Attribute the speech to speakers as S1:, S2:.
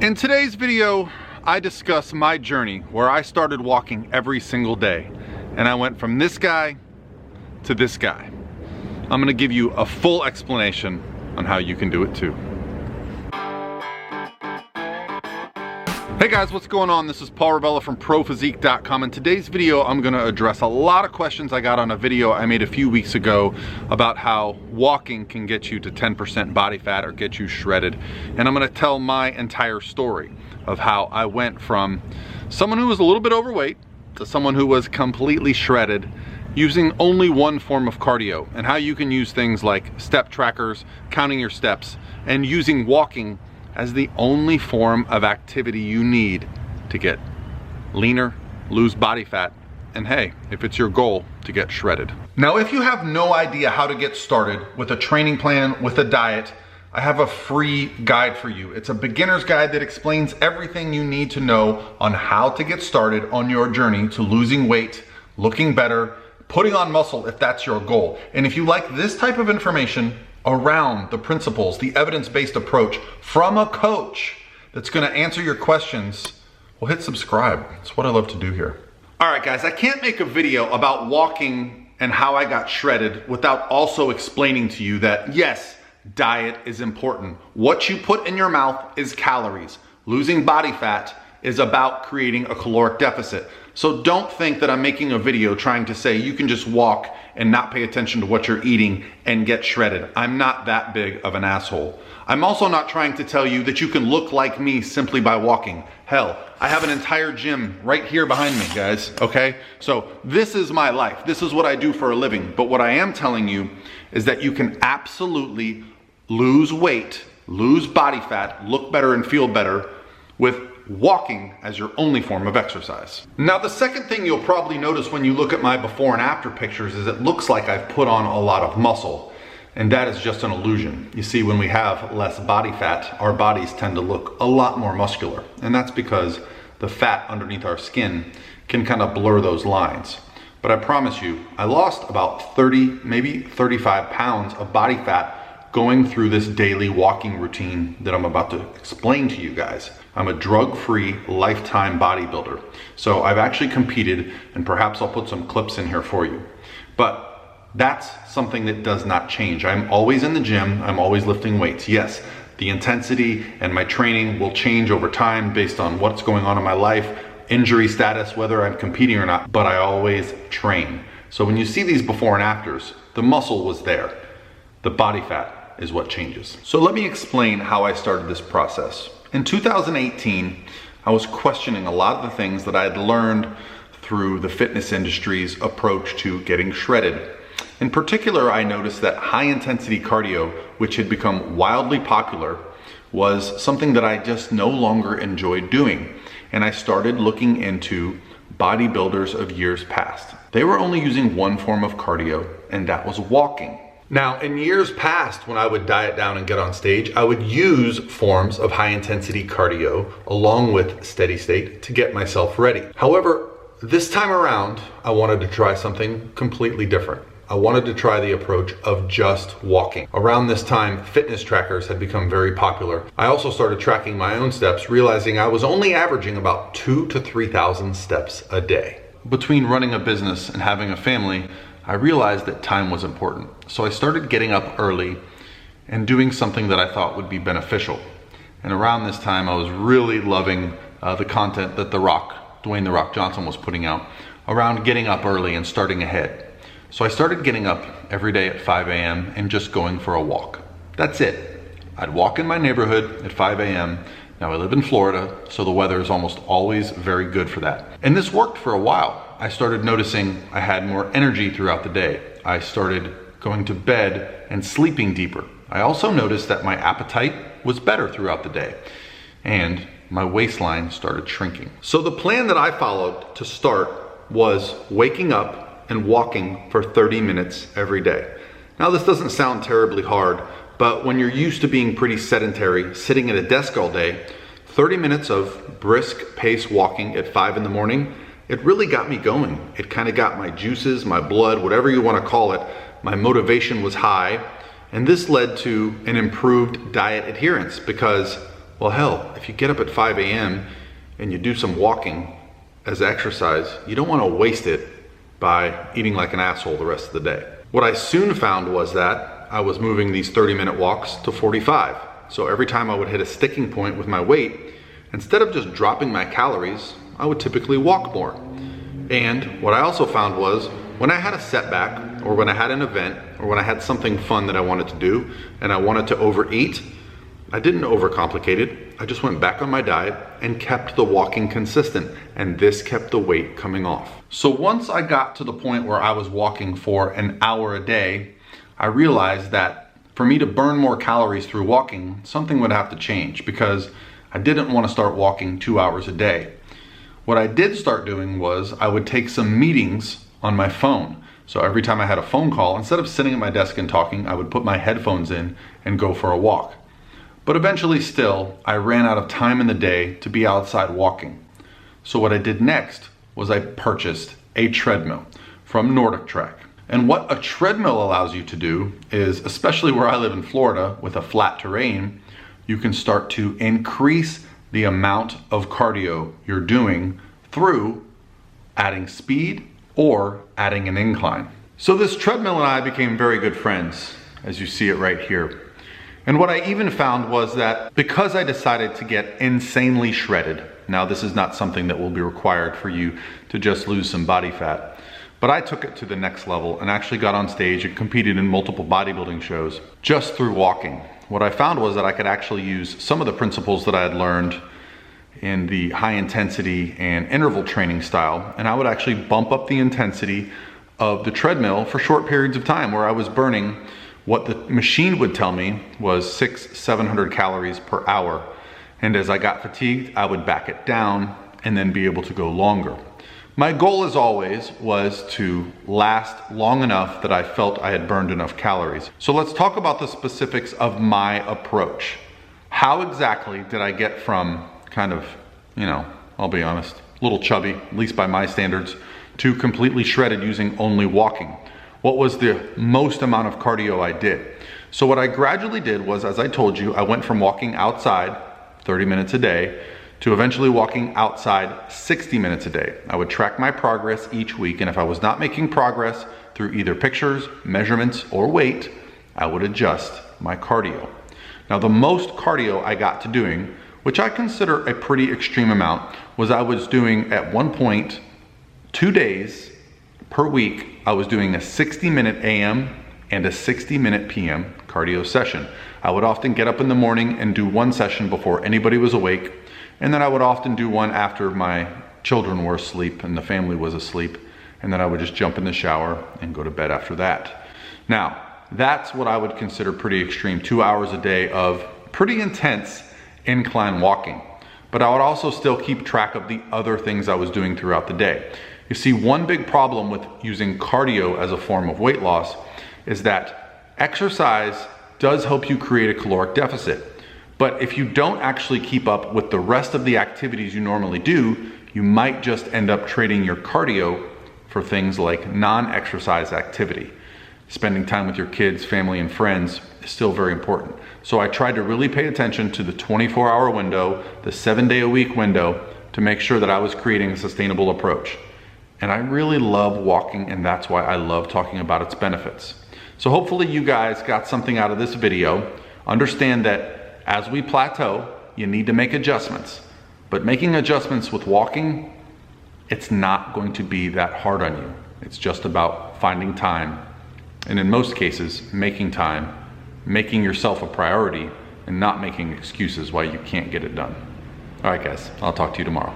S1: In today's video, I discuss my journey where I started walking every single day, and I went from this guy to this guy. I'm gonna give you a full explanation on how you can do it too. Hey guys, what's going on? This is Paul Ravella from ProPhysique.com. In today's video, I'm gonna address a lot of questions I got on a video I made a few weeks ago about how walking can get you to 10% body fat or get you shredded. And I'm gonna tell my entire story of how I went from someone who was a little bit overweight to someone who was completely shredded using only one form of cardio, and how you can use things like step trackers, counting your steps, and using walking as the only form of activity you need to get leaner, lose body fat, and hey, if it's your goal, to get shredded. Now, if you have no idea how to get started with a training plan, with a diet, I have a free guide for you. It's a beginner's guide that explains everything you need to know on how to get started on your journey to losing weight, looking better, putting on muscle if that's your goal. And if you like this type of information around the principles, the evidence-based approach from a coach that's gonna answer your questions, well, hit subscribe. It's what I love to do here. All right, guys, I can't make a video about walking and how I got shredded without also explaining to you that, yes, diet is important. What you put in your mouth is calories. Losing body fat is about creating a caloric deficit. So don't think that I'm making a video trying to say you can just walk and not pay attention to what you're eating and get shredded. I'm not that big of an asshole. I'm also not trying to tell you that you can look like me simply by walking. Hell, I have an entire gym right here behind me, guys, okay? So this is my life. This is what I do for a living. But what I am telling you is that you can absolutely lose weight, lose body fat, look better and feel better with walking as your only form of exercise. Now, the second thing you'll probably notice when you look at my before and after pictures is it looks like I've put on a lot of muscle, and that is just an illusion. You see, when we have less body fat, our bodies tend to look a lot more muscular, and that's because the fat underneath our skin can kind of blur those lines. But I promise you, I lost about 30, maybe 35 pounds of body fat going through this daily walking routine that I'm about to explain to you guys. I'm a drug-free lifetime bodybuilder. So I've actually competed, and perhaps I'll put some clips in here for you. But that's something that does not change. I'm always in the gym, I'm always lifting weights. Yes, the intensity and my training will change over time based on what's going on in my life, injury status, whether I'm competing or not, but I always train. So when you see these before and afters, the muscle was there. The body fat is what changes. So let me explain how I started this process. In 2018, I was questioning a lot of the things that I had learned through the fitness industry's approach to getting shredded. In particular, I noticed that high intensity cardio, which had become wildly popular, was something that I just no longer enjoyed doing. And I started looking into bodybuilders of years past. They were only using one form of cardio, and that was walking. Now, in years past, when I would diet down and get on stage, I would use forms of high intensity cardio along with steady state to get myself ready. However, this time around, I wanted to try something completely different. I wanted to try the approach of just walking. Around this time, fitness trackers had become very popular. I also started tracking my own steps, realizing I was only averaging about 2,000 to 3,000 steps a day. Between running a business and having a family, I realized that time was important. So I started getting up early and doing something that I thought would be beneficial. And around this time, I was really loving the content that Dwayne "The Rock" Johnson was putting out around getting up early and starting ahead. So I started getting up every day at 5 a.m. and just going for a walk. That's it. I'd walk in my neighborhood at 5 a.m. Now, I live in Florida, so the weather is almost always very good for that. And this worked for a while. I started noticing I had more energy throughout the day. I started going to bed and sleeping deeper. I also noticed that my appetite was better throughout the day, and my waistline started shrinking. So the plan that I followed to start was waking up and walking for 30 minutes every day. Now, this doesn't sound terribly hard, but when you're used to being pretty sedentary, sitting at a desk all day, 30 minutes of brisk pace walking at 5 in the morning, it really got me going. It kind of got my juices, my blood, whatever you want to call it. My motivation was high, and this led to an improved diet adherence because Well, hell, if you get up at 5 a.m. and you do some walking as exercise, you don't want to waste it by eating like an asshole the rest of the day. What I soon found was that I was moving these 30-minute walks to 45. So every time I would hit a sticking point with my weight, instead of just dropping my calories, I would typically walk more. And what I also found was when I had a setback, or when I had an event, or when I had something fun that I wanted to do and I wanted to overeat, I didn't overcomplicate it. I just went back on my diet and kept the walking consistent, and this kept the weight coming off. So once I got to the point where I was walking for an hour a day, I realized that for me to burn more calories through walking, something would have to change, because I didn't want to start walking 2 hours a day. What I did start doing was I would take some meetings on my phone. So every time I had a phone call, instead of sitting at my desk and talking, I would put my headphones in and go for a walk. But eventually still, I ran out of time in the day to be outside walking. So what I did next was I purchased a treadmill from NordicTrack. And what a treadmill allows you to do is, especially where I live in Florida with a flat terrain, you can start to increase the amount of cardio you're doing through adding speed or adding an incline. So this treadmill and I became very good friends, as you see it right here. And what I even found was that because I decided to get insanely shredded, now this is not something that will be required for you to just lose some body fat, but I took it to the next level and actually got on stage and competed in multiple bodybuilding shows just through walking. What I found was that I could actually use some of the principles that I had learned in the high intensity and interval training style, and I would actually bump up the intensity of the treadmill for short periods of time where I was burning what the machine would tell me was 600-700 calories per hour. And as I got fatigued, I would back it down and then be able to go longer. My goal, as always, was to last long enough that I felt I had burned enough calories. So let's talk about the specifics of my approach. How exactly did I get from kind of, I'll be honest, a little chubby, at least by my standards, to completely shredded using only walking? What was the most amount of cardio I did? So what I gradually did was, as I told you, I went from walking outside 30 minutes a day to eventually walking outside 60 minutes a day. I would track my progress each week, and if I was not making progress through either pictures, measurements, or weight, I would adjust my cardio. Now, the most cardio I got to doing, which I consider a pretty extreme amount, was I was doing at one point 2 days per week. I was doing a 60-minute AM and a 60-minute PM cardio session. I would often get up in the morning and do one session before anybody was awake, and then I would often do one after my children were asleep and the family was asleep, and then I would just jump in the shower and go to bed after that. Now, that's what I would consider pretty extreme, 2 hours a day of pretty intense incline walking. But I would also still keep track of the other things I was doing throughout the day. You see, one big problem with using cardio as a form of weight loss is that exercise does help you create a caloric deficit. But if you don't actually keep up with the rest of the activities you normally do, you might just end up trading your cardio for things like non-exercise activity. Spending time with your kids, family, and friends is still very important. So I tried to really pay attention to the 24-hour window, the 7-day-a-week window, to make sure that I was creating a sustainable approach. And I really love walking, and that's why I love talking about its benefits. So hopefully you guys got something out of this video. Understand that as we plateau, you need to make adjustments. But making adjustments with walking, it's not going to be that hard on you. It's just about finding time, and in most cases, making time, making yourself a priority, and not making excuses why you can't get it done. All right, guys, I'll talk to you tomorrow.